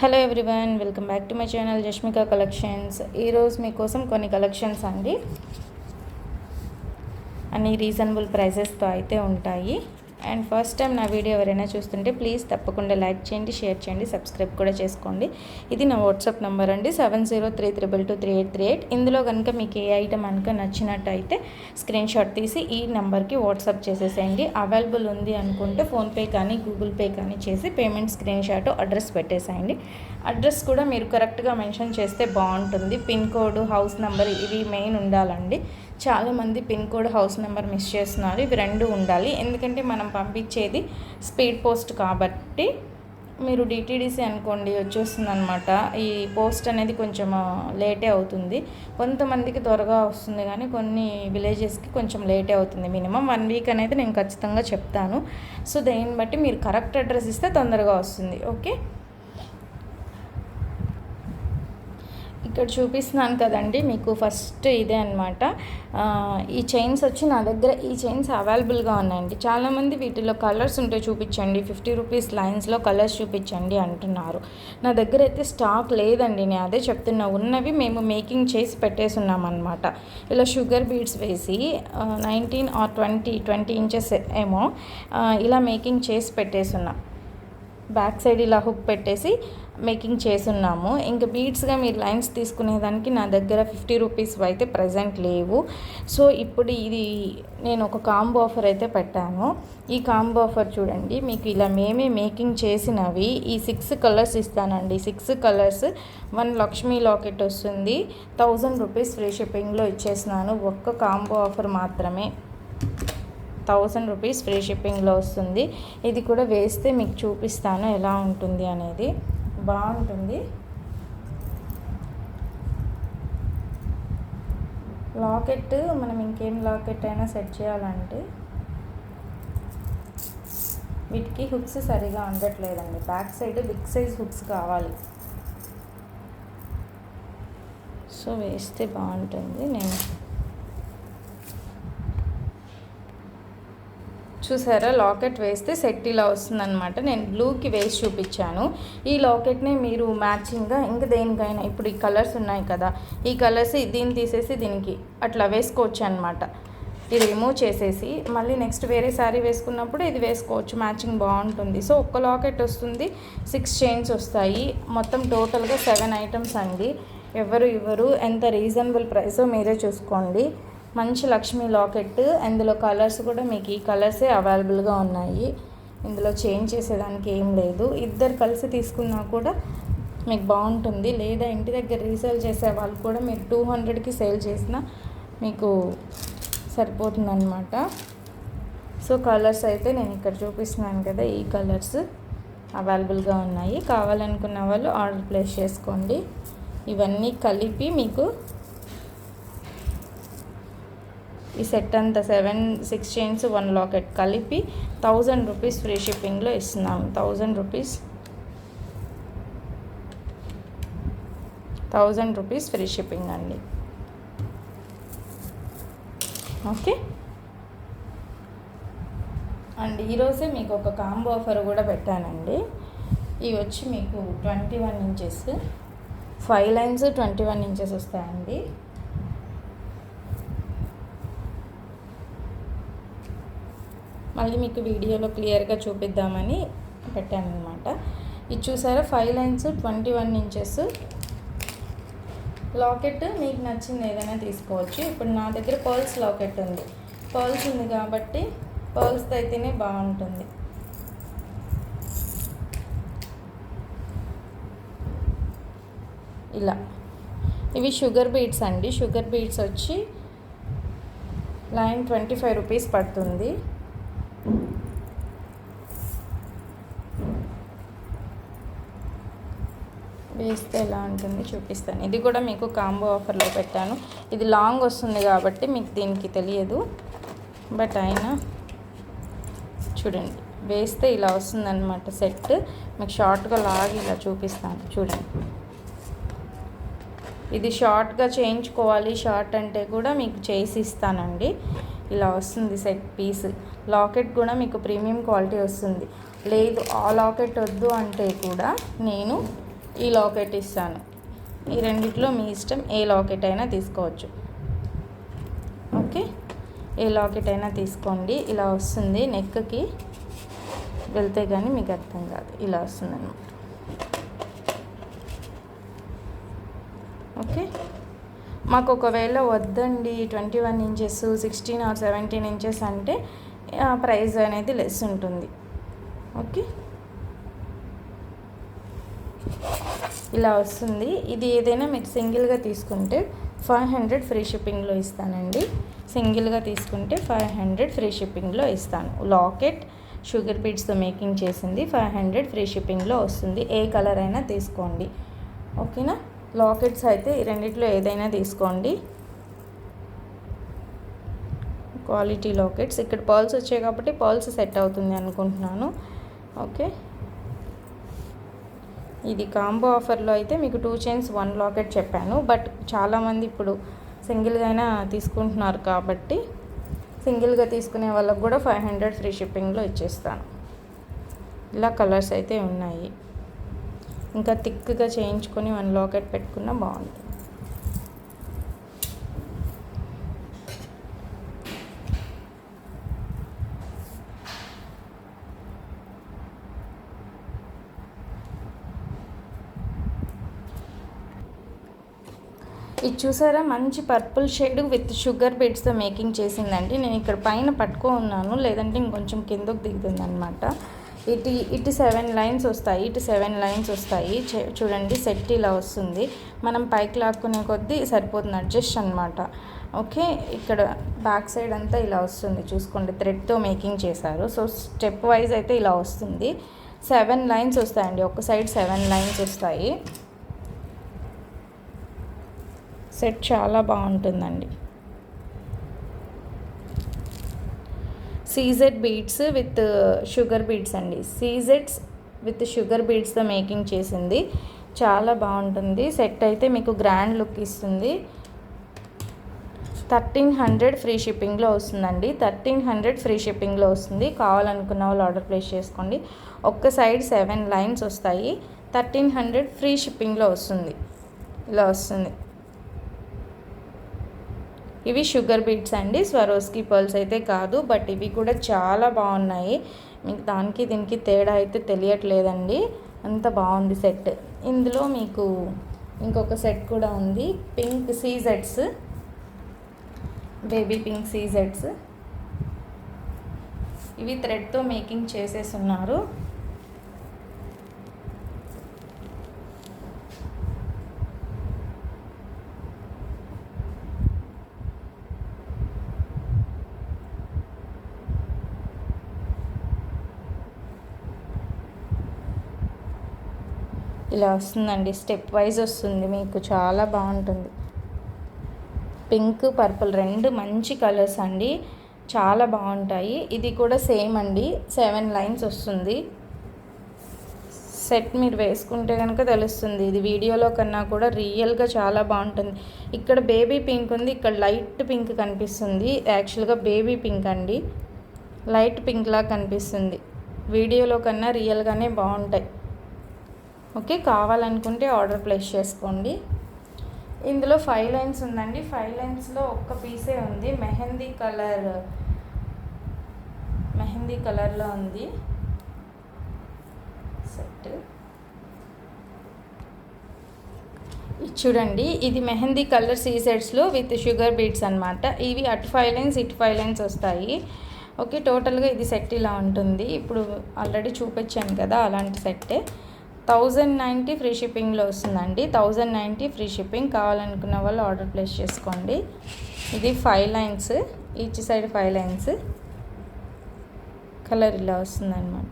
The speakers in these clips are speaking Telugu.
Hello everyone, welcome back to my channel Jashmika collections. ఈరోజు మీకోసం కొన్ని కలెక్షన్స్ అండి, అన్ని రీజనబుల్ ప్రైజెస్తో అయితే ఉంటాయి. అండ్ ఫస్ట్ టైం నా వీడియో ఎవరైనా చూస్తుంటే ప్లీజ్ తప్పకుండా లైక్ చేయండి, షేర్ చేయండి, సబ్స్క్రైబ్ కూడా చేసుకోండి. ఇది నా వాట్సాప్ నెంబర్ అండి, 7033223838. ఇందులో కనుక మీకు ఏ ఐటమ్ కనుక నచ్చినట్టయితే స్క్రీన్ షాట్ తీసి ఈ నెంబర్కి వాట్సాప్ చేసేసేయండి. అవైలబుల్ ఉంది అనుకుంటే ఫోన్పే కానీ గూగుల్ పే కానీ చేసి పేమెంట్ స్క్రీన్ షాట్ అడ్రస్ పెట్టేసేయండి. అడ్రస్ కూడా మీరు కరెక్ట్గా మెన్షన్ చేస్తే బాగుంటుంది. పిన్ కోడ్, హౌస్ నెంబర్ ఇవి మెయిన్ ఉండాలండి. చాలామంది pin code, house number miss చేస్తున్నారు. ఇవి రెండు ఉండాలి, ఎందుకంటే మనం పంపించేది స్పీడ్ పోస్ట్ కాబట్టి. మీరు డిటీడీసీ అనుకోండి వచ్చేస్తుంది అనమాట. ఈ పోస్ట్ అనేది కొంచెం లేటే అవుతుంది. కొంతమందికి త్వరగా వస్తుంది, కానీ కొన్ని విలేజెస్కి కొంచెం లేటే అవుతుంది. మినిమం 1 వీక్ అనేది నేను ఖచ్చితంగా చెప్తాను. సో దేన్ని బట్టి మీరు కరెక్ట్ అడ్రస్ ఇస్తే తొందరగా వస్తుంది. ఓకే, ఇక్కడ చూపిస్తున్నాను కదండి మీకు. ఫస్ట్ ఇదే అనమాట. ఈ చైన్స్ వచ్చి నా దగ్గర ఈ చైన్స్ అవైలబుల్గా ఉన్నాయండి. చాలామంది వీటిలో కలర్స్ ఉంటే చూపించండి, 50 రూపీస్ లైన్స్లో కలర్స్ చూపించండి అంటున్నారు. నా దగ్గర అయితే స్టాక్ లేదండి, నేను అదే చెప్తున్నా. ఉన్నవి మేము మేకింగ్ చేసి పెట్టేస్తున్నాం అనమాట. ఇలా షుగర్ బీడ్స్ వేసి 19 or 20 ఇంచెస్ ఏమో ఇలా మేకింగ్ చేసి పెట్టేస్తున్నాం. బ్యాక్ సైడ్ ఇలా హుక్ పెట్టేసి మేకింగ్ చేసున్నాము. ఇంకా బీడ్స్గా మీరు లైన్స్ తీసుకునేదానికి నా దగ్గర 50 రూపీస్ అయితే ప్రజెంట్ లేవు. సో ఇప్పుడు ఇది నేను ఒక కాంబో ఆఫర్ అయితే పెట్టాను. ఈ కాంబో ఆఫర్ చూడండి, మీకు ఇలా మేమే మేకింగ్ చేసినవి ఈ 6 కలర్స్ ఇస్తానండి. 6 కలర్స్ 1 లక్ష్మీ లాకెట్ వస్తుంది. 1000 రూపీస్ ఫ్రీ షిప్పింగ్లో ఇచ్చేస్తున్నాను. ఒక్క కాంబో ఆఫర్ మాత్రమే, 1000 రూపీస్ ఫ్రీ షిప్పింగ్లో వస్తుంది. ఇది కూడా వేస్తే మీకు చూపిస్తాను ఎలా ఉంటుంది అనేది. బాగుంటుంది. లాకెట్ మనం ఇంకేం లాకెట్ అయినా సెట్ చేయాలంటే వీటికి హుక్స్ సరిగా ఉండట్లేదండి. Back side big size hooks కావాలి. సో వేస్తే బాగుంటుంది. నేను చూసారా, లాకెట్ వేస్తే సెట్ ఇలా వస్తుందన్నమాట. నేను బ్లూకి వేసి చూపించాను. ఈ లాకెట్ని మీరు మ్యాచింగ్గా ఇంకా దేనికైనా, ఇప్పుడు ఈ కలర్స్ ఉన్నాయి కదా, ఈ కలర్స్ దీన్ని తీసేసి దీనికి అట్లా వేసుకోవచ్చు అనమాట. ఇది రిమూవ్ చేసేసి మళ్ళీ నెక్స్ట్ వేరే శారీ వేసుకున్నప్పుడు ఇది వేసుకోవచ్చు, మ్యాచింగ్ బాగుంటుంది. సో ఒక్క లాకెట్ వస్తుంది, 6 చైన్స్ వస్తాయి. మొత్తం టోటల్గా 7 ఐటమ్స్ అండి. ఎవరు ఇవ్వరు, ఎంత రీజనబుల్ ప్రైసో మీరే చూసుకోండి. మంచి లక్ష్మీ లాకెట్. అందులో కలర్స్ కూడా మీకు ఈ కలర్సే అవైలబుల్గా ఉన్నాయి. ఇందులో చేంజ్ చేసేదానికి ఏం లేదు. ఇద్దరు కలిసి తీసుకున్నా కూడా మీకు బాగుంటుంది. లేదా ఇంటి దగ్గర రీసేల్ చేసే వాళ్ళు కూడా మీరు 200కి సేల్ చేసినా మీకు సరిపోతుందన్నమాట. సో కలర్స్ అయితే నేను ఇక్కడ చూపిస్తున్నాను కదా, ఈ కలర్స్ అవైలబుల్గా ఉన్నాయి. కావాలనుకున్న వాళ్ళు ఆర్డర్ ప్లేస్ చేసుకోండి. ఇవన్నీ కలిపి మీకు ఈ సెట్ అంతా 6 చైన్స్ 1 లాకెట్ కలిపి 1000 రూపీస్ ఫ్రీ షిప్పింగ్లో ఇస్తున్నాము. 1000 రూపీస్ ఫ్రీ షిప్పింగ్ అండి. ఓకే, అండ్ ఈరోజే మీకు ఒక కాంబో ఆఫర్ కూడా పెట్టానండి. ఇవి వచ్చి మీకు 21 ఇంచెస్ 5 లైన్స్ 21 ఇంచెస్ వస్తాయండి. మళ్ళీ మీకు వీడియోలో క్లియర్గా చూపిద్దామని పెట్టాను అనమాట. ఇది చూసారా, 5 లైన్స్ 21 ఇంచెస్ లాకెట్. మీకు నచ్చింది ఏదైనా తీసుకోవచ్చు. ఇప్పుడు నా దగ్గర పర్ల్స్ లాకెట్ ఉంది. పర్ల్స్ ఉంది కాబట్టి పర్ల్స్తో అయితేనే బాగుంటుంది. ఇలా ఇవి షుగర్ బీడ్స్ అండి. షుగర్ బీడ్స్ వచ్చి లైన్ 25 రూపీస్ పడుతుంది. వేస్తే ఎలా ఉంటుంది చూపిస్తాను. ఇది కూడా మీకు కాంబో ఆఫర్లో పెట్టాను. ఇది లాంగ్ వస్తుంది కాబట్టి మీకు దీనికి తెలియదు, బట్ అయినా చూడండి వేస్తే ఇలా వస్తుందన్నమాట సెట్. మీకు షార్ట్గా లాగి ఇలా చూపిస్తాను చూడండి. ఇది షార్ట్గా చేయించుకోవాలి, షార్ట్ అంటే కూడా మీకు చేసి ఇస్తానండి. ఇలా వస్తుంది సెట్ పీస్. లాకెట్ కూడా మీకు ప్రీమియం క్వాలిటీ వస్తుంది. లేదు ఆ లాకెట్ వద్దు అంటే కూడా నేను ఈ లాకెట్ ఇస్తాను. ఈ రెండిట్లో మీ ఇష్టం, ఏ లాకెట్ అయినా తీసుకోవచ్చు. ఓకే, ఏ లాకెట్ అయినా తీసుకోండి. ఇలా వస్తుంది, నెక్కి వెళ్తే కానీ మీకు అర్థం కాదు, ఇలా వస్తుంది అన్నమాట. ఓకే, మాకు ఒకవేళ వద్దండి 21 ఇంచెస్ 16 ఆర్ 17 ఇంచెస్ అంటే ప్రైస్ అనేది లెస్ ఉంటుంది. ఓకే, ఇలా వస్తుంది. ఇది ఏదైనా మీరు సింగిల్గా తీసుకుంటే 500 ఫ్రీ షిప్పింగ్లో ఇస్తానండి. సింగిల్గా తీసుకుంటే 500 ఫ్రీ షిప్పింగ్లో ఇస్తాను. లాకెట్ షుగర్ బీడ్స్తో మేకింగ్ చేసింది, 500 ఫ్రీ షిప్పింగ్లో వస్తుంది. ఏ కలర్ అయినా తీసుకోండి. ఓకేనా, లాకెట్స్ అయితే ఈ రెండిట్లో ఏదైనా తీసుకోండి. Quality lockets. ఇక్కడ పర్ల్స్ వచ్చాయి కాబట్టి పర్ల్స్ సెట్ అవుతుంది అనుకుంటున్నాను. ఓకే, ఇది కాంబో ఆఫర్లో అయితే మీకు 2 చైన్స్ 1 లాకెట్ చెప్పాను. బట్ చాలామంది ఇప్పుడు సింగిల్గా అయినా తీసుకుంటున్నారు కాబట్టి సింగిల్గా తీసుకునే వాళ్ళకు కూడా 500 ఫ్రీ షిప్పింగ్లో ఇచ్చేస్తాను. ఇలా కలర్స్ అయితే ఉన్నాయి. ఇంకా థిక్గా చేయించుకొని 1 లాకెట్ పెట్టుకున్నా బాగుంటుంది. ఇది చూసారా, మంచి పర్పుల్ షేడ్ విత్ షుగర్ బీడ్స్తో మేకింగ్ చేసిందండి. నేను ఇక్కడ పైన పట్టుకో ఉన్నాను, లేదంటే ఇంకొంచెం కిందకు దిగుతుంది అనమాట. ఇటు 7 లైన్స్ వస్తాయి, ఇటు 7 లైన్స్ వస్తాయి. చూడండి, సెట్ ఇలా వస్తుంది. మనం పైకి లాక్కునే కొద్దీ సరిపోతుంది, అడ్జస్ట్ అనమాట. ఓకే, ఇక్కడ బ్యాక్ సైడ్ అంతా ఇలా వస్తుంది. చూసుకోండి, థ్రెడ్తో మేకింగ్ చేశారు. సో స్టెప్ వైజ్ అయితే ఇలా వస్తుంది. 7 లైన్స్ వస్తాయండి, ఒక సైడ్ 7 లైన్స్ వస్తాయి. సెట్ చాలా బాగుంటుందండి. CZ beads with sugar beads అండి. సీజెడ్స్ విత్ షుగర్ బీడ్స్తో మేకింగ్ చేసింది, చాలా బాగుంటుంది. సెట్ అయితే మీకు గ్రాండ్ లుక్ ఇస్తుంది. 1300 ఫ్రీ షిప్పింగ్లో వస్తుందండి. 1300 ఫ్రీ షిప్పింగ్లో వస్తుంది. కావాలనుకున్న వాళ్ళు ఆర్డర్ ప్లేస్ చేసుకోండి. ఒక్క సైడ్ 7 లైన్స్ వస్తాయి. 1300 ఫ్రీ షిప్పింగ్లో వస్తుంది. ఇలా వస్తుంది. ఇవి షుగర్ బీడ్స్ అండి, స్వరోస్కి పర్ల్స్ అయితే కాదు. బట్ ఇవి కూడా చాలా బాగున్నాయి. మీకు దానికి దీనికి తేడా అయితే తెలియట్లేదండి, అంత బాగుంది సెట్. ఇందులో మీకు ఇంకొక సెట్ కూడా ఉంది, పింక్ సీజెడ్స్, బేబీ పింక్ సీజెడ్స్. ఇవి థ్రెడ్తో మేకింగ్ చేసేస్తున్నారు. ఇలా వస్తుందండి, స్టెప్ వైజ్ వస్తుంది, మీకు చాలా బాగుంటుంది. పింక్ పర్పుల్ 2 మంచి కలర్స్ అండి, చాలా బాగుంటాయి. ఇది కూడా సేమ్ అండి, 7 లైన్స్ వస్తుంది. సెట్ మీరు వేసుకుంటే కనుక తెలుస్తుంది. ఇది వీడియోలో కన్నా కూడా రియల్గా చాలా బాగుంటుంది. ఇక్కడ బేబీ పింక్ ఉంది, ఇక్కడ లైట్ పింక్ కనిపిస్తుంది. యాక్చువల్గా బేబీ పింక్ అండి, లైట్ పింక్లా కనిపిస్తుంది. వీడియోలో కన్నా రియల్గానే బాగుంటాయి. ఓకే, కావాలనుకుంటే ఆర్డర్ ప్లేస్ చేసుకోండి. ఇందులో 5 లైన్స్ ఉందండి. 5 లైన్స్లో ఒక్క పీసే ఉంది, మెహందీ కలర్లో ఉంది సెట్. ఇది చూడండి, ఇది మెహందీ కలర్ సీసెట్స్లో విత్ షుగర్ బీడ్స్ అనమాట. ఇవి అటు 5 లైన్స్ ఇటు 5 లైన్స్ వస్తాయి. ఓకే, టోటల్గా ఇది సెట్ ఇలా ఉంటుంది. ఇప్పుడు ఆల్రెడీ చూపించాను కదా, అలాంటి సెట్టే. 1090 ఫ్రీ షిప్పింగ్లో వస్తుందండి. 1090 ఫ్రీ షిప్పింగ్. కావాలనుకున్న వాళ్ళు ఆర్డర్ ప్లేస్ చేసుకోండి. ఇది 5 lines, each side 5 lines. Colour ఇలా వస్తుందన్నమాట.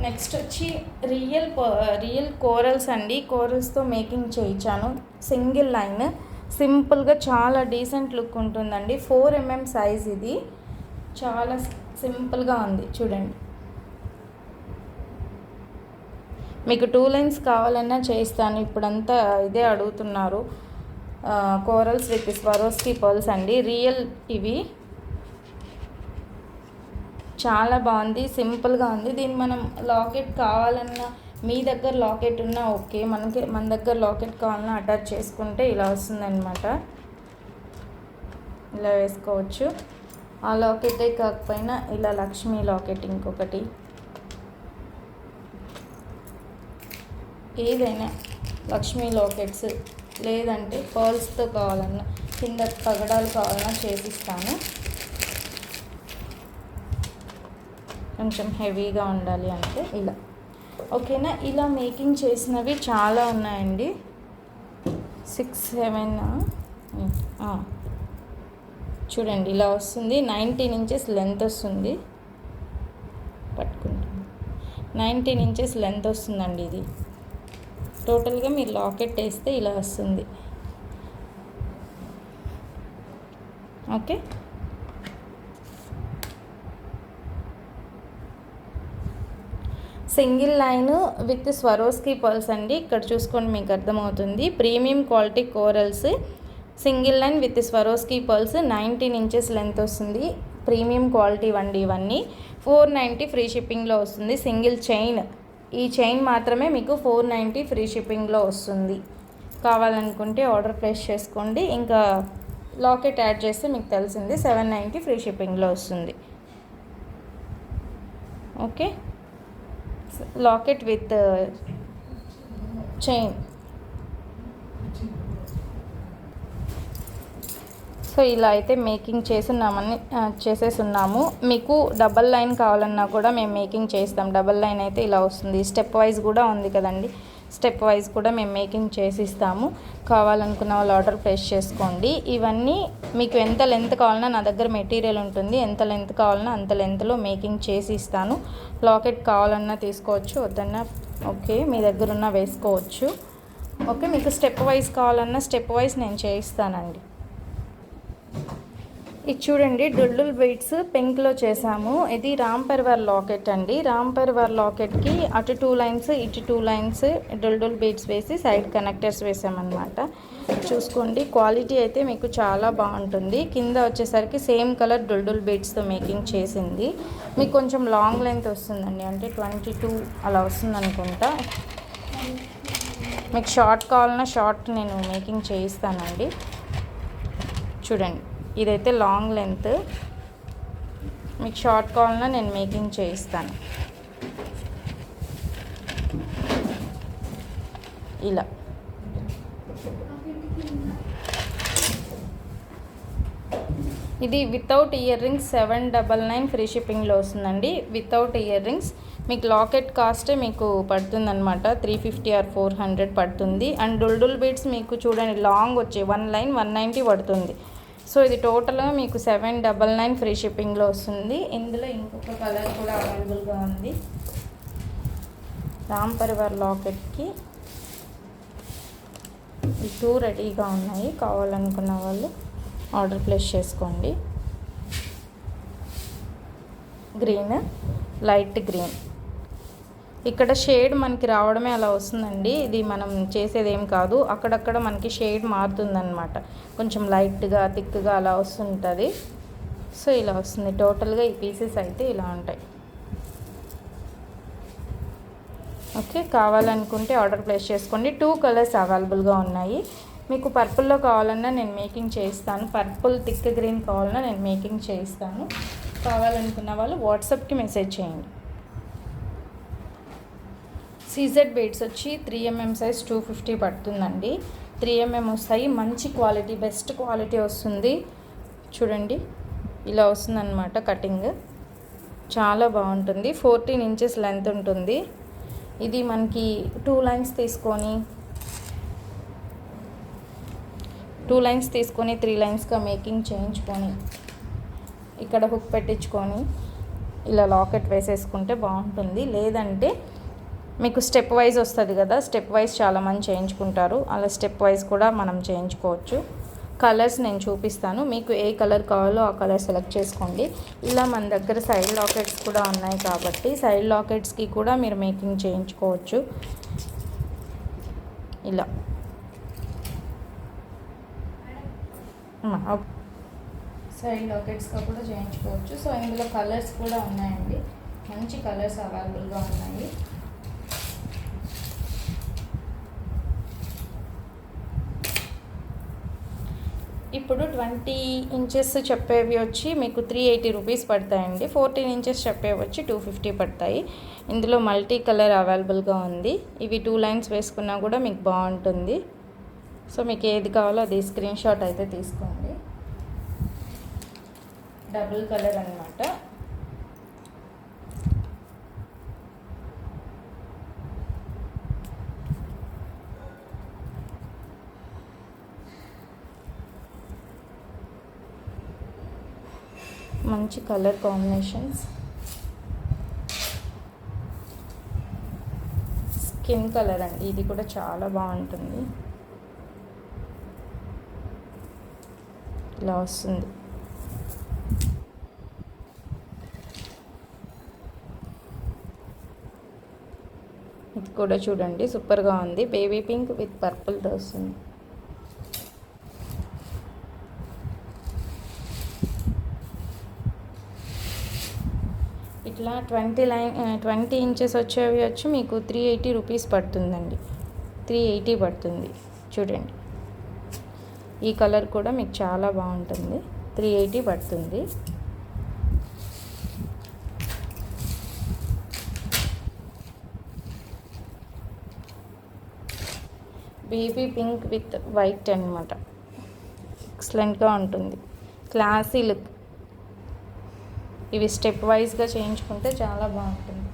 నెక్స్ట్ వచ్చి రియల్ కోరల్స్ అండి. కోరల్స్తో మేకింగ్ చేయించాను. సింగిల్ లైన్, సింపుల్గా చాలా డీసెంట్ లుక్ ఉంటుందండి. 4 mm సైజ్. ఇది చాలా సింపుల్గా ఉంది, చూడండి. మీకు 2 లైన్స్ కావాలన్నా చేయిస్తాను. ఇప్పుడంతా ఇదే అడుగుతున్నారు. కోరల్స్ విత్ స్వరోస్కి పర్ల్స్ అండి, రియల్. ఇవి చాలా బాగుంది, సింపుల్గా ఉంది. దీన్ని మనం లాకెట్ కావాలన్నా, మీ దగ్గర లాకెట్ ఉన్నా ఓకే, మన దగ్గర లాకెట్ కావాలన్నా అటాచ్ చేసుకుంటే ఇలా వస్తుందన్నమాట. ఇలా వేసుకోవచ్చు. ఆ లాకెటే కాకపోయినా ఇలా లక్ష్మీ లాకెట్ ఇంకొకటి, ఏదైనా లక్ష్మీ లాకెట్స్, లేదంటే పర్ల్స్తో కావాలన్నా, కింద పగడాలు కావాలన్నా చేసిస్తాను. కొంచెం హెవీగా ఉండాలి అంటే ఇలా, ఓకేనా. ఇలా మేకింగ్ చేసినవి చాలా ఉన్నాయండి. 6, 7 చూడండి ఇలా వస్తుంది. 19 ఇంచెస్ లెంత్ వస్తుంది. పట్టుకుంటాం, 19 ఇంచెస్ లెంత్ వస్తుందండి ఇది. టోటల్గా మీరు లాకెట్ వేస్తే ఇలా వస్తుంది. Okay, single line with Swarovski pearls అండి. ఇక్కడ చూసుకోండి, మీకు అర్థమవుతుంది. Premium quality corals, single line with Swarovski pearls, 19 inches length వస్తుంది. ప్రీమియం క్వాలిటీ అండి ఇవన్నీ. 490 ఫ్రీ షిప్పింగ్లో వస్తుంది. సింగిల్ చైన్, ఈ చైన్ మాత్రమే మీకు 490 ఫ్రీ షిప్పింగ్లో వస్తుంది. కావాలనుకుంటే ఆర్డర్ ప్లేస్ చేసుకోండి. ఇంకా లాకెట్ యాడ్ చేస్తే మీకు తెలిసింది 790 ఫ్రీ షిప్పింగ్లో వస్తుంది. Okay, locket with chain. So ఇలా అయితే మేకింగ్ చేసేసున్నాము. మీకు డబల్ లైన్ కావాలన్నా కూడా మేము మేకింగ్ చేస్తాం. డబల్ లైన్ అయితే ఇలా వస్తుంది. స్టెప్ వైజ్ కూడా ఉంది కదండి, స్టెప్ వైజ్ కూడా మేము మేకింగ్ చేసిస్తాము. కావాలనుకున్న వాళ్ళు ఆర్డర్ ప్లేస్ చేసుకోండి. ఇవన్నీ మీకు ఎంత లెంత్ కావాలన్నా నా దగ్గర మెటీరియల్ ఉంటుంది. ఎంత లెంత్ కావాలన్నా అంత లెంత్లో మేకింగ్ చేసి ఇస్తాను. లాకెట్ కావాలన్నా తీసుకోవచ్చు, వద్దన్నా ఓకే, మీ దగ్గర ఉన్న వేసుకోవచ్చు. ఓకే, మీకు స్టెప్ వైజ్ కావాలన్నా స్టెప్ వైజ్ నేను చేయిస్తానండి. ఇది చూడండి, డుల్డుల్ బీడ్స్ పింక్లో చేసాము. ఇది రామ్ పరివార్ లాకెట్ అండి. రామ్ పరివార్ లాకెట్కి అటు 2 లైన్స్ ఇటు 2 లైన్స్ డుల్డుల్ బీడ్స్ వేసి సైడ్ కనెక్టర్స్ వేసామన్నమాట. చూసుకోండి, క్వాలిటీ అయితే మీకు చాలా బాగుంటుంది. కింద వచ్చేసరికి సేమ్ కలర్ డుల్డుల్ బీడ్స్తో మేకింగ్ చేసింది. మీకు కొంచెం లాంగ్ లెంత్ వస్తుందండి, అంటే 22 అలా వస్తుంది అనుకుంటా. మీకు షార్ట్ కావాలన్నా షార్ట్ నేను మేకింగ్ చేయిస్తానండి. చూడండి, ఇదైతే లాంగ్ లెంత్. మీకు షార్ట్ కావాలన్నా నేను మేకింగ్ చేయిస్తాను. ఇలా ఇది వితౌట్ ఇయర్ రింగ్స్ 799 ఫ్రీ షిప్పింగ్లో వస్తుందండి. వితౌట్ ఇయర్ రింగ్స్ మీకు లాకెట్ కాస్ట్ మీకు పడుతుందన్నమాట. 350 or 400 పడుతుంది. అండ్ డుల్డుల్ బీడ్స్ మీకు చూడండి లాంగ్ వచ్చి 1 లైన్ 190 పడుతుంది. సో ఇది టోటల్గా మీకు 799 ఫ్రీ షిప్పింగ్లో వస్తుంది. ఇందులో ఇంకొక కలర్ కూడా అవైలబుల్గా ఉంది. రామ్ పరివార్ లాకెట్కి ఈ 2 రెడీగా ఉన్నాయి. కావాలనుకున్న వాళ్ళు ఆర్డర్ ప్లేస్ చేసుకోండి. Green, light green. ఇక్కడ షేడ్ మనకి రావడమే అలా వస్తుందండి. ఇది మనం చేసేది ఏం కాదు, అక్కడక్కడ మనకి షేడ్ మారుతుందన్నమాట. కొంచెం లైట్గా థిక్గా అలా వస్తుంటుంది. సో ఇలా వస్తుంది. టోటల్గా ఈ పీసెస్ అయితే ఇలా ఉంటాయి. ఓకే, కావాలనుకుంటే ఆర్డర్ ప్లేస్ చేసుకోండి. 2 కలర్స్ అవైలబుల్గా ఉన్నాయి. మీకు పర్పుల్లో కావాలన్నా నేను మేకింగ్ చేయిస్తాను. పర్పుల్ థిక్ గ్రీన్ కావాలన్నా నేను మేకింగ్ చేయిస్తాను. కావాలనుకున్న వాళ్ళు వాట్సాప్కి మెసేజ్ చేయండి. సీజెడ్ బీడ్స్ వచ్చి 3mm సైజ్ 250 పడుతుందండి. 3mm వస్తాయి. మంచి క్వాలిటీ, బెస్ట్ క్వాలిటీ వస్తుంది. చూడండి ఇలా వస్తుందన్నమాట. కటింగ్ చాలా బాగుంటుంది. 14 ఇంచెస్ లెంత్ ఉంటుంది. ఇది మనకి 2 లైన్స్ తీసుకొని 3 లైన్స్గా మేకింగ్ చేయించుకొని ఇక్కడ హుక్ పెట్టించుకొని ఇలా లాకెట్ వేసేసుకుంటే బాగుంటుంది. లేదంటే మీకు స్టెప్ వైజ్ వస్తుంది కదా, స్టెప్ వైజ్ చాలామంది చేయించుకుంటారు. అలా స్టెప్ వైజ్ కూడా మనం చేయించుకోవచ్చు. కలర్స్ నేను చూపిస్తాను. మీకు ఏ కలర్ కావాలో ఆ కలర్ సెలెక్ట్ చేసుకోండి. ఇలా మన దగ్గర సైడ్ లాకెట్స్ కూడా ఉన్నాయి కాబట్టి సైడ్ లాకెట్స్కి కూడా మీరు మేకింగ్ చేయించుకోవచ్చు. ఇలా సైడ్ లాకెట్స్గా కూడా చేయించుకోవచ్చు. సో ఇందులో కలర్స్ కూడా ఉన్నాయండి, మంచి కలర్స్ అవైలబుల్గా ఉన్నాయి. ఇప్పుడు 20 ఇంచెస్ చెప్పేవి వచ్చి మీకు 380 రూపీస్ పడతాయండి. 14 ఇంచెస్ చెప్పేవి వచ్చి 250 పడతాయి. ఇందులో మల్టీ కలర్ అవైలబుల్గా ఉంది. ఇవి 2 లైన్స్ వేసుకున్నా కూడా మీకు బాగుంటుంది. సో మీకు ఏది కావాలో అది స్క్రీన్ షాట్ అయితే తీసుకోండి. డబుల్ కలర్ అన్నమాట. మంచి కలర్ కాంబినేషన్స్. స్కిన్ కలర్ అండి, ఇది కూడా చాలా బాగుంటుంది. ఇలా వస్తుంది. ఇది కూడా చూడండి సూపర్గా ఉంది. బేబీ పింక్ విత్ పర్పుల్తో వస్తుంది. ఇట్లా 20 ఇంచెస్ వచ్చేవి వచ్చి మీకు 380 రూపీస్ పడుతుందండి. 380 పడుతుంది. చూడండి ఈ కలర్ కూడా మీకు చాలా బాగుంటుంది. 380 పడుతుంది. బేబీ పింక్ విత్ వైట్ అనమాట. ఎక్సలెంట్గా ఉంటుంది, క్లాసీ లుక్. ఇవి స్టెప్ వైజ్గా చేయించుకుంటే చాలా బాగుంటుంది.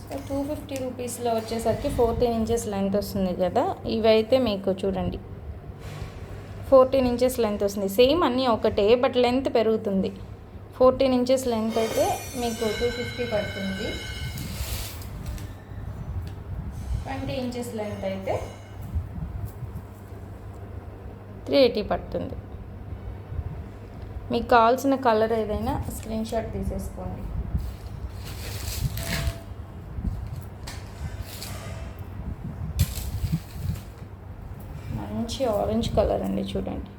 సో 250 రూపీస్లో వచ్చేసరికి 14 ఇంచెస్ లెంత్ వస్తుంది కదా. ఇవైతే మీకు చూడండి 14 ఇంచెస్ లెంత్ వస్తుంది. సేమ్ అన్నీ ఒకటే, బట్ లెంత్ పెరుగుతుంది. 14 ఇంచెస్ లెంత్ అయితే మీకు 250 పడుతుంది. 20 ఇంచెస్ లెంత్ అయితే 380 పడుతుంది. మీకు కావాల్సిన కలర్ ఏదైనా స్క్రీన్ షాట్ తీసేసుకోండి. మంచి ఆరెంజ్ కలర్ అండి, చూడండి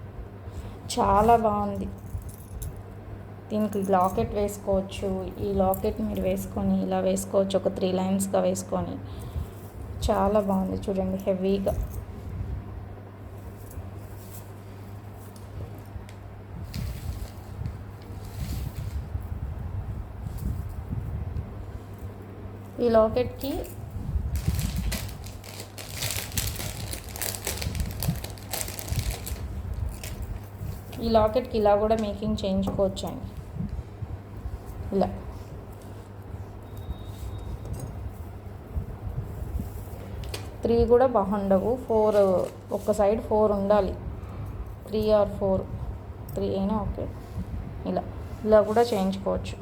చాలా బాగుంది. దీనికి లాకెట్ వేసుకోవచ్చు. ఈ లాకెట్ మీరు వేసుకొని ఇలా వేసుకోవచ్చు, ఒక 3 లైన్స్గా వేసుకొని. చాలా బాగుంది చూడండి, హెవీగా. ఈ లాకెట్కి ఇలా కూడా మేకింగ్ చేయించుకోవచ్చు అండి. ఇలా 3 కూడా బాగుండవు. 4 ఒక సైడ్ 4 ఉండాలి. 3 or 4, 3 అయినా ఓకే. ఇలా కూడా చేయించుకోవచ్చు.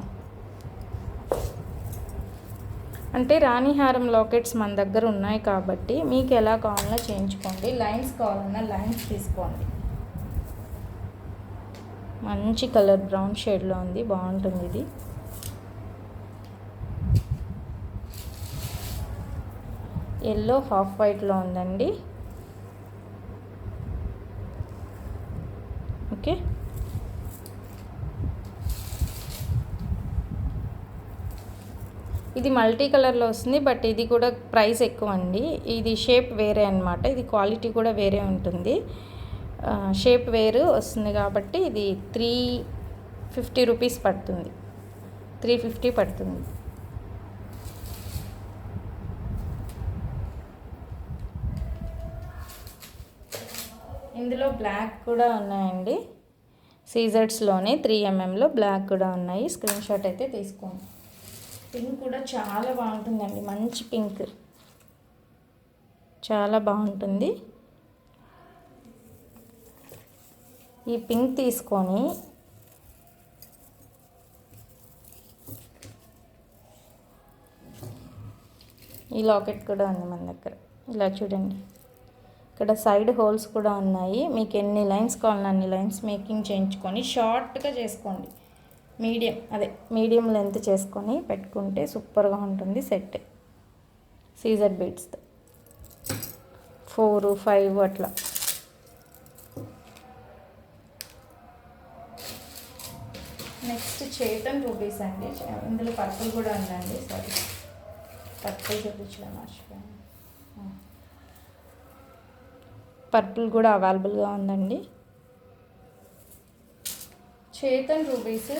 అంటే రాణిహారం లాకెట్స్ మన దగ్గర ఉన్నాయి కాబట్టి మీకు ఎలా కావాలన్నా చేయించుకోండి. లైన్స్ కావాలన్నా లైన్స్ తీసుకోండి. మంచి కలర్ బ్రౌన్ షేడ్లో ఉంది, బాగుంటుంది ఇది. ఎల్లో హాఫ్ వైట్లో ఉందండి. ఓకే, ఇది మల్టీ కలర్లో వస్తుంది, బట్ ఇది కూడా ప్రైస్ ఎక్కువ అండి. ఇది షేప్ వేరే అనమాట, ఇది క్వాలిటీ కూడా వేరే ఉంటుంది. షేప్ వేరు వస్తుంది కాబట్టి ఇది 350 రూపీస్ పడుతుంది. 350 పడుతుంది. ఇందులో బ్లాక్ కూడా ఉన్నాయండి. సీజర్స్లోనే 3mm బ్లాక్ కూడా ఉన్నాయి. స్క్రీన్ షాట్ అయితే తీసుకోండి. పింక్ కూడా చాలా బాగుంటుందండి, మంచి పింక్, చాలా బాగుంటుంది. ఈ పింక్ తీసుకొని ఈ లాకెట్ కూడా ఉంది మన దగ్గర. ఇలా చూడండి, ఇక్కడ సైడ్ హోల్స్ కూడా ఉన్నాయి. మీకు ఎన్ని లైన్స్ కావాలన్నా అన్ని లైన్స్ మేకింగ్ చేయించుకొని షార్ట్గా చేసుకోండి. మీడియం లెంత్ చేసుకొని పెట్టుకుంటే సూపర్గా ఉంటుంది సెట్. సీజర్ బీడ్స్తో 4, 5 అట్లా. నెక్స్ట్ చేతన్ రూబీస్ అండి. ఇందులో పర్పుల్ కూడా ఉందండి. సారీ, పర్పుల్ చూపించడం మర్చిపోయాను. పర్పుల్ కూడా అవైలబుల్గా ఉందండి. చేతన్ రూబీస్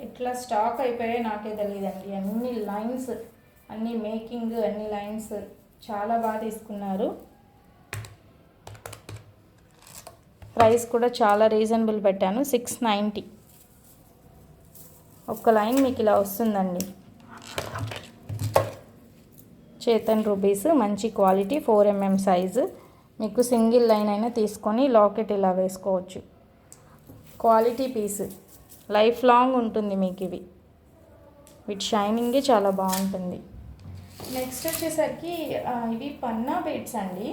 ఎట్లా స్టాక్ అయిపోయాయి నాకే తెలియదండి. అన్ని లైన్స్, అన్ని మేకింగ్, అన్ని లైన్స్ చాలా బాగా తీసుకున్నారు. ప్రైస్ కూడా చాలా రీజనబుల్ పెట్టాను, 690. ఒక్క లైన్ మీకు ఇలా వస్తుందండి. చేతన్ రూబీస్ మంచి క్వాలిటీ, 4mm సైజు. మీకు సింగిల్ లైన్ అయినా తీసుకొని లాకెట్ ఇలా వేసుకోవచ్చు. క్వాలిటీ పీస్, లైఫ్ లాంగ్ ఉంటుంది మీకు ఇవి. వీటి షైనింగే చాలా బాగుంటుంది. నెక్స్ట్ వచ్చేసరికి ఇవి పన్నా బీడ్స్ అండి.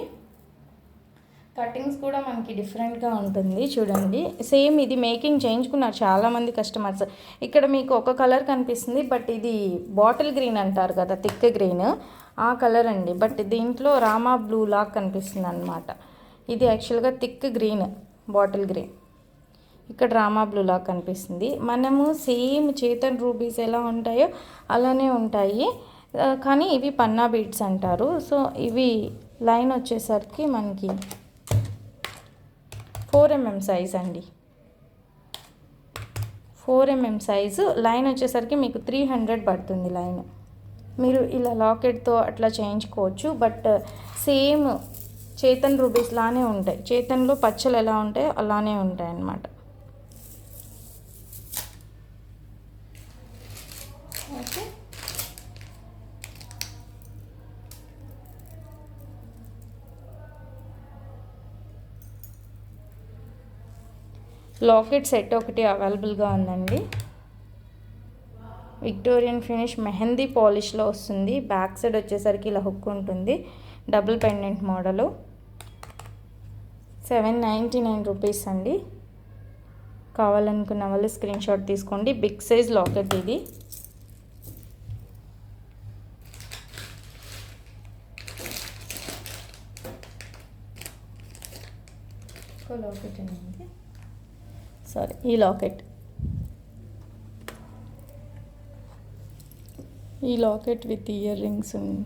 కటింగ్స్ కూడా మనకి డిఫరెంట్గా ఉంటుంది చూడండి. సేమ్ ఇది మేకింగ్ చేయించుకున్నారు చాలామంది కస్టమర్స్. ఇక్కడ మీకు ఒక కలర్ కనిపిస్తుంది, బట్ ఇది బాటిల్ గ్రీన్ అంటారు కదా, థిక్ గ్రీన్, ఆ కలర్ అండి. బట్ దీంట్లో రామా బ్లూ లాగా కనిపిస్తుంది అన్నమాట. ఇది యాక్చువల్గా థిక్ గ్రీన్, బాటిల్ గ్రీన్. ఇక్కడ రామా బ్లూ లాగా కనిపిస్తుంది. మనము సేమ్ చేతన్ రూబీస్ ఎలా ఉంటాయో అలానే ఉంటాయి, కానీ ఇవి పన్నా బీడ్స్ అంటారు. సో ఇవి లైన్ వచ్చేసరికి మనకి 4mm సైజ్ అండి. 4mm సైజు లైన్ వచ్చేసరికి మీకు 300 పడుతుంది లైన్. మీరు ఇలా లాకెట్తో అట్లా చేయించుకోవచ్చు. బట్ సేమ్ చేతన్ రూబీస్ లానే ఉంటాయి. చేతన్లో పచ్చలు ఎలా ఉంటాయో అలానే ఉంటాయి అన్నమాట. ఓకే, లాకెట్ సెట్ ఒకటి అవైలబుల్గా ఉందండి. విక్టోరియన్ ఫినిష్ మెహందీ పాలిష్లో వస్తుంది. బ్యాక్ సైడ్ వచ్చేసరికి ఇలా హుక్ ఉంటుంది. Double pendant model. 799 రూపీస్ అండి. కావాలనుకున్న వాళ్ళు స్క్రీన్ షాట్ తీసుకోండి. బిగ్ సైజ్ లాకెట్ ఇది. లాకెట్ అండి, సారీ, ఈ లాకెట్ విత్ ఇయర్ రింగ్స్ ఉంది.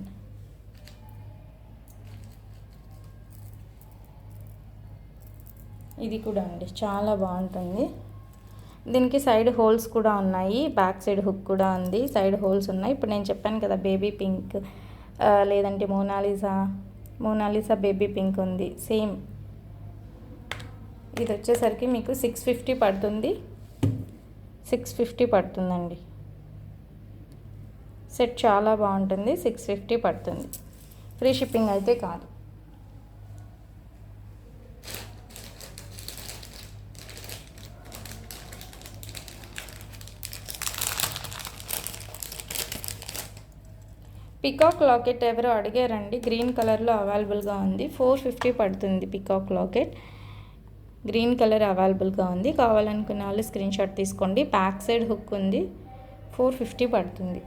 ఇది కూడా అండి చాలా బాగుంటుంది. దీనికి సైడ్ హోల్స్ కూడా ఉన్నాయి, బ్యాక్ సైడ్ హుక్ కూడా ఉంది, సైడ్ హోల్స్ ఉన్నాయి. ఇప్పుడు నేను చెప్పాను కదా బేబీ పింక్, లేదంటే మోనాలిసా బేబీ పింక్ ఉంది సేమ్. ఇది వచ్చేసరికి మీకు 650 పడుతుంది. 650 పడుతుందండి. సెట్ చాలా బాగుంటుంది, 650 పడుతుంది. ఫ్రీ షిప్పింగ్ అయితే కాదు. పికాక్ లాకెట్ ఎవరో అడిగారండి, గ్రీన్ కలర్లో అవైలబుల్గా ఉంది. 450 పడుతుంది పికాక్ లాకెట్. గ్రీన్ కలర్ అవైలబుల్గా ఉంది. కావాలనుకున్న వాళ్ళు స్క్రీన్ షాట్ తీసుకోండి. బ్యాక్ సైడ్ హుక్ ఉంది. 450 పడుతుంది.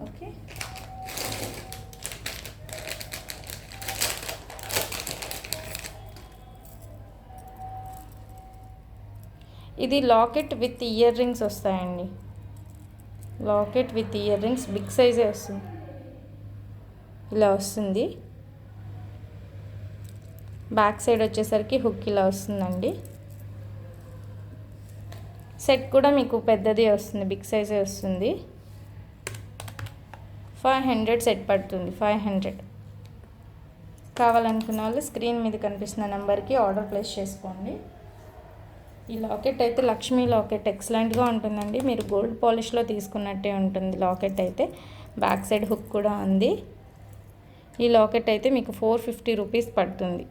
ఓకే, ఇది లాకెట్ విత్ ఇయర్ రింగ్స్ వస్తాయండి. Locket with ear rings big సైజే వస్తుంది. ఇలా వస్తుంది. బ్యాక్ సైడ్ వచ్చేసరికి హుక్ ఇలా వస్తుందండి. సెట్ కూడా మీకు పెద్దది వస్తుంది, బిగ్ సైజే వస్తుంది. 500 సెట్ పడుతుంది. 500. కావాలనుకున్న వాళ్ళు స్క్రీన్ మీద కనిపిస్తున్న నెంబర్కి ఆర్డర్ ప్లేస్ చేసుకోండి. ఈ లాకెట్ అయితే లక్ష్మీ లాకెట్ ఎక్సలెంట్గా ఉంటుందండి. మీరు గోల్డ్ పాలిష్లో తీసుకున్నట్టే ఉంటుంది లాకెట్ అయితే. బ్యాక్ సైడ్ హుక్ కూడా ఉంది. ఈ లాకెట్ అయితే మీకు 450 రూపీస్ పడుతుంది.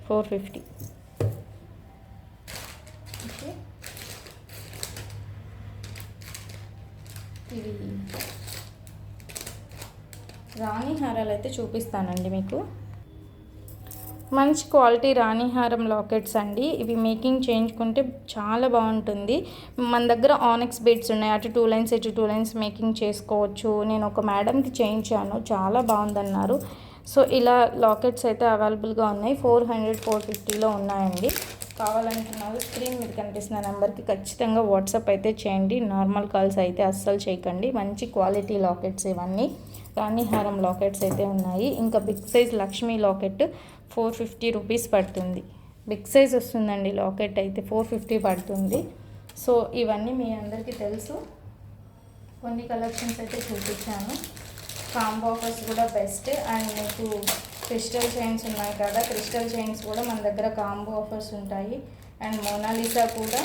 450. ఓకే, ఇవి రాణి హారాలు అయితే చూపిస్తానండి మీకు. మంచి క్వాలిటీ రాణిహారం లాకెట్స్ అండి. ఇవి మేకింగ్ చేయించుకుంటే చాలా బాగుంటుంది. మన దగ్గర ఆనెక్స్ బీడ్స్ ఉన్నాయి, అటు 2 లైన్స్ ఇటు 2 లైన్స్ మేకింగ్ చేసుకోవచ్చు. నేను ఒక మేడంకి చేయించాను, చాలా బాగుందన్నారు. సో ఇలా లాకెట్స్ అయితే అవైలబుల్గా ఉన్నాయి. 400, 450లో ఉన్నాయండి. కావాలనుకున్న వాళ్ళు స్క్రీన్ మీద కనిపిస్తున్న నెంబర్కి ఖచ్చితంగా వాట్సాప్ అయితే చేయండి. నార్మల్ కాల్స్ అయితే అస్సలు చేయకండి. మంచి క్వాలిటీ లాకెట్స్ ఇవన్నీ. రాణిహారం లాకెట్స్ అయితే ఉన్నాయి. ఇంకా big size Lakshmi locket 450 rupees పడుతుంది. బిగ్ సైజ్ వస్తుందండి లాకెట్ అయితే 450 పడుతుంది. సో ఇవన్నీ మీ అందరికీ తెలుసు. కొన్ని కలెక్షన్స్ అయితే చూపించాను. కాంబో ఆఫర్స్ కూడా బెస్ట్. అండ్ మీకు క్రిస్టల్ చైన్స్ ఉన్నాయి కదా, క్రిస్టల్ చైన్స్ కూడా మన దగ్గర కాంబో ఆఫర్స్ ఉంటాయి. అండ్ మోనాలిసా కూడా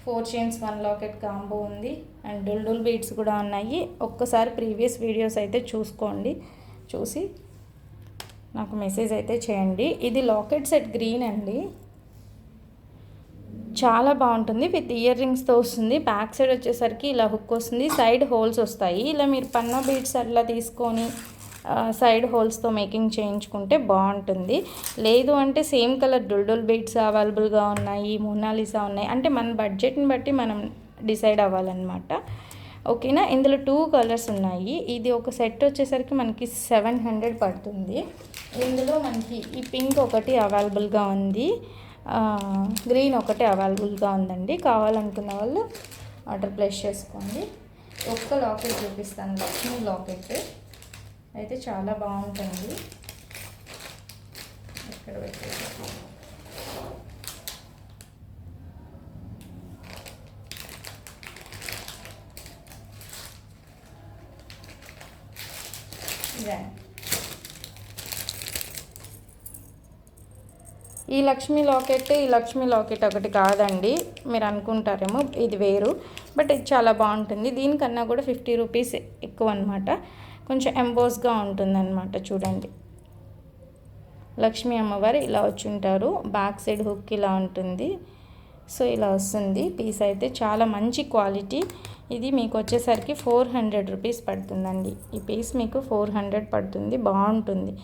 4 చైన్స్ 1 లాకెట్ కాంబో ఉంది. అండ్ డుల్ బీడ్స్ కూడా ఉన్నాయి. ఒక్కసారి ప్రీవియస్ వీడియోస్ అయితే చూసుకోండి, చూసి నాకు మెసేజ్ అయితే చేయండి. ఇది లాకెట్ సెట్ గ్రీన్ అండి, చాలా బాగుంటుంది. విత్ ఇయర్ రింగ్స్తో వస్తుంది. బ్యాక్ సైడ్ వచ్చేసరికి ఇలా హుక్ వస్తుంది, సైడ్ హోల్స్ వస్తాయి. ఇలా మీరు పన్నా బీడ్స్ అట్లా తీసుకొని సైడ్ హోల్స్తో మేకింగ్ చేయించుకుంటే బాగుంటుంది. లేదు అంటే సేమ్ కలర్ డుల్ బీడ్స్ అవైలబుల్గా ఉన్నాయి, మోనాలిసా ఉన్నాయి. అంటే మన బడ్జెట్ని బట్టి మనం డిసైడ్ అవ్వాలన్నమాట. ఓకేనా. ఇందులో 2 కలర్స్ ఉన్నాయి. ఇది ఒక సెట్ వచ్చేసరికి మనకి 700 పడుతుంది. ఇందులో మనకి ఈ పింక్ ఒకటి అవైలబుల్గా ఉంది, గ్రీన్ ఒకటి అవైలబుల్గా ఉందండి. కావాలనుకున్న వాళ్ళు ఆర్డర్ ప్లేస్ చేసుకోండి. ఒక్క లాకెట్ చూపిస్తాను, లక్ష్మీ లాకెట్ అయితే చాలా బాగుంటుంది. ఇక్కడ పెట్టేసి ఈ లక్ష్మీ లాకెట్ ఒకటి కాదండి, మీరు అనుకుంటారేమో ఇది వేరు. బట్ ఇది చాలా బాగుంటుంది. దీనికన్నా కూడా 50 రూపీస్ ఎక్కువ అనమాట. కొంచెం ఎంబోస్గా ఉంటుంది అనమాట. చూడండి, లక్ష్మీ అమ్మవారు ఇలా వచ్చి ఉంటారు. బ్యాక్ సైడ్ హుక్ ఇలా ఉంటుంది. సో ఇలా వస్తుంది పీస్ అయితే. చాలా మంచి క్వాలిటీ. ఇది మీకు వచ్చేసరికి 400 రూపీస్ పడుతుందండి. ఈ పీస్ మీకు 400 పడుతుంది. బాగుంటుంది.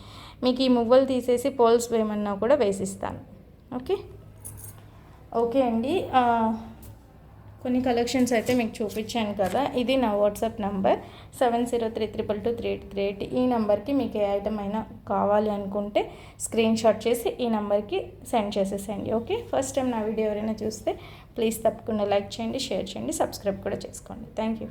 మీకు ఈ మువ్వలు తీసేసి పోల్స్ వేయమన్నా కూడా వేసిస్తాను. ఓకే అండి. కొన్ని కలెక్షన్స్ అయితే మీకు చూపించాను కదా. ఇది నా వాట్సాప్ నెంబర్ 7032223838. ఈ నెంబర్కి మీకు ఏ ఐటమ్ అయినా కావాలి అనుకుంటే స్క్రీన్ షాట్ చేసి ఈ నెంబర్కి సెండ్ చేసేసేయండి. ఓకే. ఫస్ట్ టైం నా వీడియో ఎవరైనా చూస్తే ప్లీజ్ తప్పకుండా లైక్ చేయండి, షేర్ చేయండి, సబ్స్క్రైబ్ కూడా చేసుకోండి. Thank you.